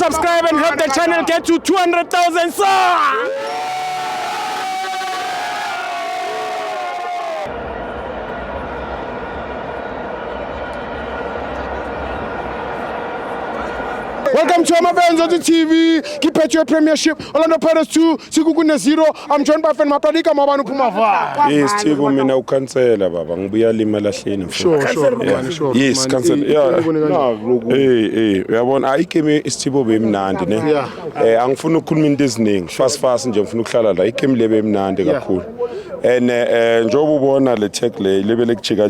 subscribe and help the channel get to 200,000 subs. Welcome to my fans on the TV. Keep at your premiership. Orlando Pirates 2, Sikukune 0. I'm joined by Fan Mapradika Mabanu Pumava. Yes, Tibo mina ukansela baba ngibuya lima lahleni. Sure. Yes, cancel. Yeah. Uyabona ayikeme isithibo bemnandi ne. Angifuna ukukhuluma into eziningi. Fast nje ngifuna ukuhlala la. Ikeme lebe emnandi kakhulu. And njoba ubona le tech le lebele kuchika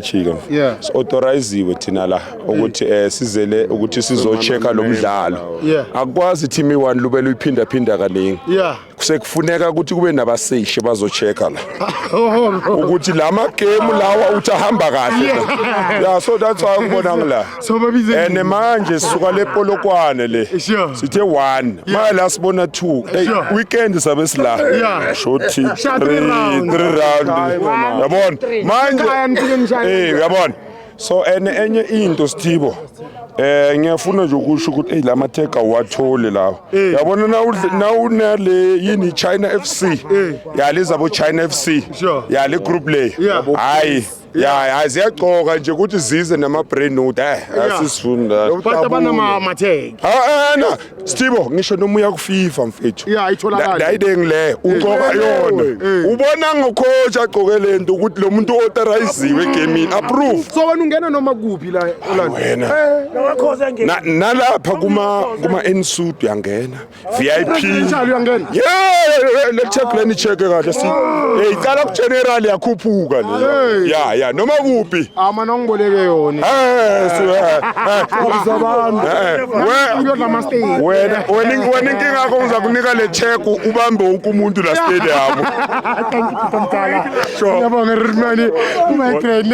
so authorize thina la ukuthi sizele ukuthi sizochecka lo mdlalo akwazi team i1 lubele uyiphinda kaningi kusekufuneka ukuthi kube nabaseshe bazochecka la ukuthi lama game lawa uthahamba kahle so that's why ngibona ngila and manje sisuka le polokwane le sithe 1 manje la sibona 2 weekend sabe sila short 3 yabona manje yabona so enye into Sithibo ngiyafuna nje ukusho ukuthi la matheka wathole lawo yabona na unale yini China FC yalizabo China FC yale group le hayi aziyaqoka nje ukuthi zize nama brain note asisifunda But abana matheka Sithibo ngisho noma uya ku FIFA mfethu itholakala dayidengile uqoka yona ubona ngocoach aqoke lento ukuthi lo muntu authorize gaming approve so wena ungena noma kuphi la Orlando nalapha kuma N-suit uyangena VIP uyangena le check leni check kahle si icala ku general yakhuphuka le noma kuphi amana ngiboleke yona wena inkinga yakho uzakunika le check ubambe wonke umuntu la stadium Thank you, Mtala. Sure. Yabonga Ritmani. My friend.